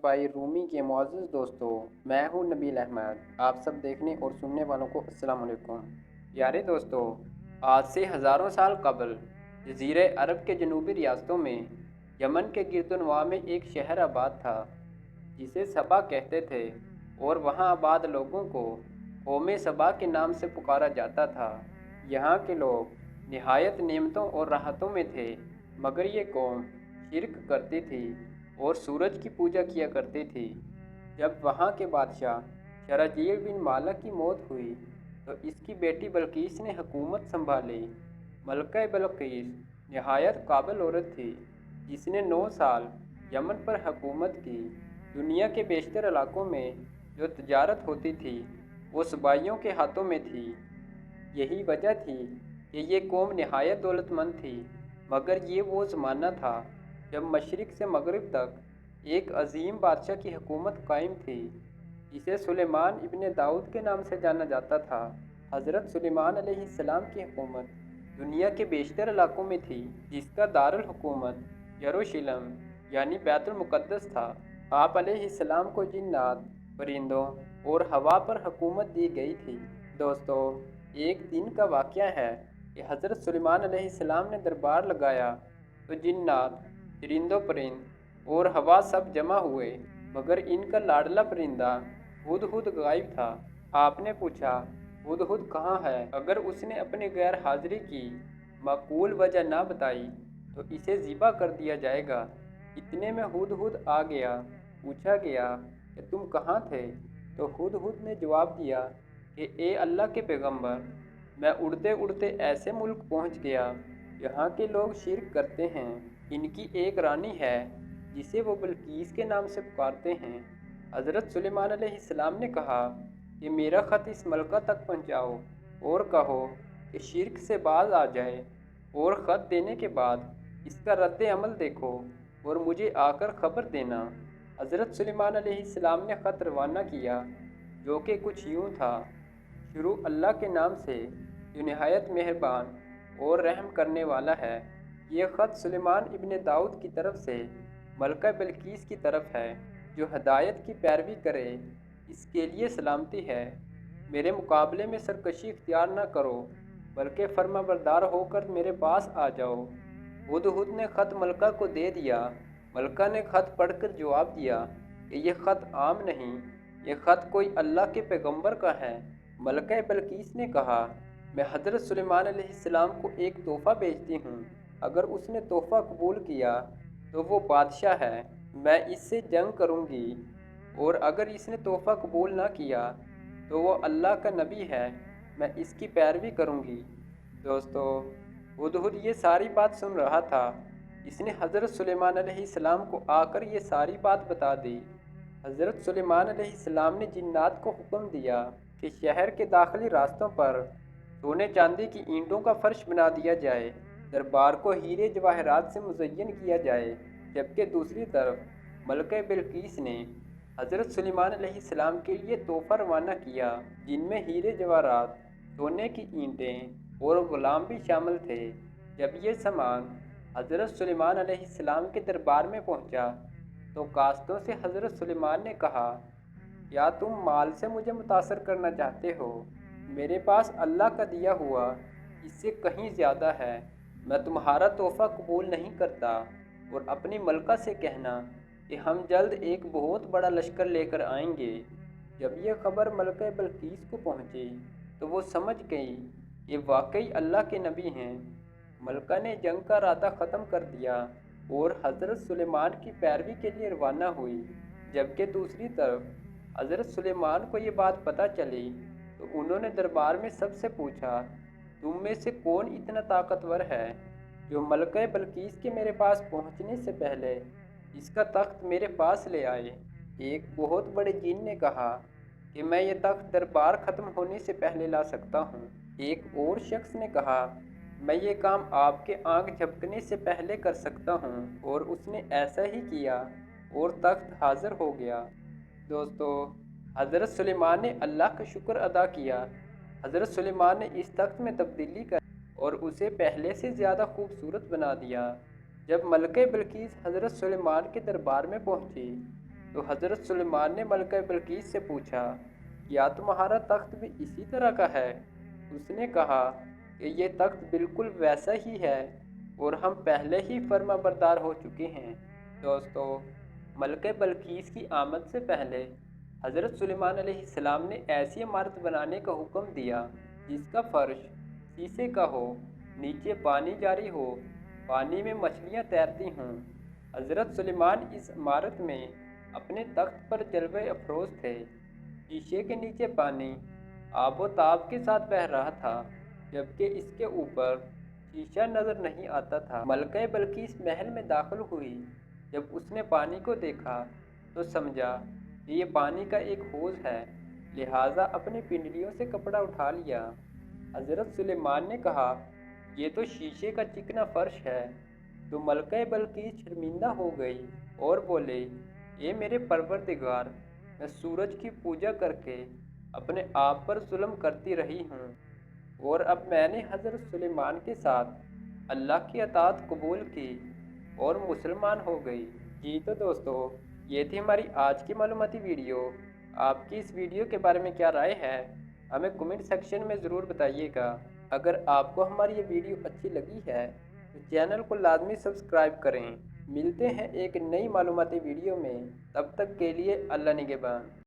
भाई रूमी के मुअज़्ज़ज़ दोस्तों, मैं हूं नबील अहमद। आप सब देखने और सुनने वालों को अस्सलाम वालेकुम। यारे दोस्तों, आज से हज़ारों साल कबल जज़ीरे अरब के जनूबी रियासतों में यमन के गिरदनवा में एक शहर आबाद था जिसे सबा कहते थे, और वहां आबाद लोगों को कौमे सबा के नाम से पुकारा जाता था। यहाँ के लोग निहायत नेमतों और राहतों में थे, मगर ये कौम शिरक करती थी और सूरज की पूजा किया करती थी। जब वहाँ के बादशाह शराजील बिन मालक की मौत हुई तो इसकी बेटी बल्कीस ने हुकूमत संभाली। मलका बल्कीस नहायत काबिल औरत थी जिसने 9 साल यमन पर हुकूमत की। दुनिया के बेशतर इलाकों में जो तजारत होती थी वो सबाइयों के हाथों में थी। यही वजह थी कि ये कौम नहायत दौलतमंद थी, मगर ये वो ज़माना था जब मशरिक़ से मगरिब तक एक अजीम बादशाह की हुकूमत कायम थी जिसे सुलेमान इब्ने दाऊद के नाम से जाना जाता था। हज़रत सुलेमान अलैहिस्सलाम की हुकूमत दुनिया के बेशतर इलाकों में थी, जिसका दारुल हुकूमत यरूशलेम यानी बैतुल मुक़द्दस था। आप अलैहिस्सलाम को जिन्नात, परिंदों और हवा पर हुकूमत दी गई थी। दोस्तों, एक दिन का वाक़या है कि हज़रत सुलेमान अलैहिस्सलाम ने दरबार लगाया तो जिन्नात, चरिंदों परिंद और हवा सब जमा हुए, मगर इनका लाडला परिंदा हुदहुद गायब था। आपने पूछा, हुदहुद कहाँ है? अगर उसने अपनी गैर हाजिरी की माकूल वजह ना बताई तो इसे ज़िबा कर दिया जाएगा। इतने में हुदहुद आ गया। पूछा गया कि तुम कहाँ थे? तो हुदहुद ने जवाब दिया कि ए अल्लाह के पैगंबर, मैं उड़ते उड़ते ऐसे मुल्क पहुँच गया यहाँ के लोग शिरक करते हैं। इनकी एक रानी है जिसे वो बल्कीस के नाम से पुकारते हैं। हज़रत सुलेमान अलैहिस्सलाम ने कहा कि मेरा ख़त इस मलका तक पहुँचाओ और कहो कि शिरक से बाज आ जाए, और ख़त देने के बाद इसका रद्द अमल देखो और मुझे आकर ख़बर देना। हज़रत सुलेमान अलैहिस्सलाम ने ख़त रवाना किया, जो कि कुछ यूँ था। शुरू अल्लाह के नाम से जो नहायत मेहरबान और रहम करने वाला है। ये ख़त सुलेमान इब्ने दाऊद की तरफ से मलका बिल्कीस की तरफ है। जो हदायत की पैरवी करे इसके लिए सलामती है। मेरे मुकाबले में सरकशी इख्तियार न करो, बल्कि फर्माबरदार होकर मेरे पास आ जाओ। हुदहुद ने ख़त मलका को दे दिया। मलका ने ख़त पढ़कर जवाब दिया कि यह ख़त आम नहीं, यह ख़त कोई अल्लाह के पैगंबर का है। मलका बल्कीस ने कहा, मैं हज़रत सुलेमान अलैहिस्सलाम को एक तोहफ़ा भेजती हूँ। अगर उसने तोहफ़ा कबूल किया तो वो बादशाह है, मैं इससे जंग करूँगी, और अगर इसने तोहफ़ा कबूल ना किया तो वो अल्लाह का नबी है, मैं इसकी पैरवी करूँगी। दोस्तों, हुदहुद ये सारी बात सुन रहा था। इसने हज़रत सुलेमान अलैहिस्सलाम को आकर ये सारी बात बता दी। हज़रत सुलेमान अलैहिस्सलाम ने जिन्नात को हुक्म दिया कि शहर के दाखिली रास्तों पर सोने चांदी की ईंटों का फर्श बना दिया जाए, दरबार को हीरे जवाहरात से मुज़य्यन किया जाए। जबकि दूसरी तरफ मलका बिल्कीस ने हज़रत सुलेमान अलैहिस्सलाम के लिए तोहफ़ा रवाना किया, जिनमें हीरे जवाहरात, सोने की ईंटें और ग़ुलाम भी शामिल थे। जब ये सामान हज़रत सुलेमान अलैहिस्सलाम के दरबार में पहुंचा तो कास्तों से हज़रत सुलेमान ने कहा, क्या तुम माल से मुझे मुतासर करना चाहते हो? मेरे पास अल्लाह का दिया हुआ इससे कहीं ज़्यादा है। मैं तुम्हारा तोहफ़ा कबूल नहीं करता, और अपनी मलका से कहना कि हम जल्द एक बहुत बड़ा लश्कर लेकर आएंगे। जब यह खबर मलका बल्कीस को पहुंची तो वो समझ गई कि वाकई अल्लाह के नबी हैं। मलका ने जंग का इरादा ख़त्म कर दिया और हज़रत सुलेमान की पैरवी के लिए रवाना हुई। जबकि दूसरी तरफ हज़रत सुलेमान को ये बात पता चली तो उन्होंने दरबार में सबसे पूछा, तुम में से कौन इतना ताकतवर है जो मलका बल्कीस के मेरे पास पहुंचने से पहले इसका तख्त मेरे पास ले आए? एक बहुत बड़े जिन ने कहा कि मैं ये तख्त दरबार ख़त्म होने से पहले ला सकता हूँ। एक और शख्स ने कहा, मैं ये काम आपके आँख झपकने से पहले कर सकता हूँ, और उसने ऐसा ही किया और तख्त हाजिर हो गया। दोस्तों, हज़रत सुलेमान ने अल्लाह का शुक्र अदा किया। हज़रत सुलेमान ने इस तख्त में तब्दीली कर और उसे पहले से ज़्यादा खूबसूरत बना दिया। जब मलका बिल्कीस हज़रत सुलेमान के दरबार में पहुंची تو حضرت سلیمان نے ملکہ بلقیس سے پوچھا، کیا تمہارا تخت بھی اسی طرح کا ہے؟ اس نے کہا کہ یہ تخت بالکل ویسا ہی ہے اور ہم پہلے ہی فرما بردار ہو چکے ہیں۔ دوستو، ملکہ بلقیس کی آمد سے پہلے حضرت سلیمان علیہ السلام نے ایسی عمارت بنانے کا حکم دیا جس کا فرش شیشے کا ہو، نیچے پانی جاری ہو، پانی میں مچھلیاں تیرتی ہوں۔ حضرت سلیمان اس عمارت میں اپنے تخت پر جلوہ افروز تھے۔ شیشے کے نیچے پانی آب و تاب کے ساتھ بہہ رہا تھا، جبکہ اس کے اوپر شیشہ نظر نہیں آتا تھا۔ ملکہ بلقیس محل میں داخل ہوئی۔ جب اس نے پانی کو دیکھا تو سمجھا کہ یہ پانی کا ایک حوض ہے، لہٰذا اپنی پنڈلیوں سے کپڑا اٹھا لیا۔ حضرت سلیمان نے کہا، یہ تو شیشے کا چکنا فرش ہے۔ تو ملکہ بلقیس شرمندہ ہو گئی اور بولے، اے میرے پروردگار، میں سورج کی پوجا کر کے اپنے آپ پر ظلم کرتی رہی ہوں، اور اب میں نے حضرت سلیمان کے ساتھ اللہ کی اطاعت قبول کی اور مسلمان ہو گئی۔ جی تو دوستو، یہ تھی ہماری آج کی معلوماتی ویڈیو۔ آپ کی اس ویڈیو کے بارے میں کیا رائے ہے؟ ہمیں کمنٹ سیکشن میں ضرور بتائیے گا۔ اگر آپ کو ہماری یہ ویڈیو اچھی لگی ہے تو چینل کو لازمی سبسکرائب کریں۔ ملتے ہیں ایک نئی معلوماتی ویڈیو میں، تب تک کے لیے اللہ نگہبان۔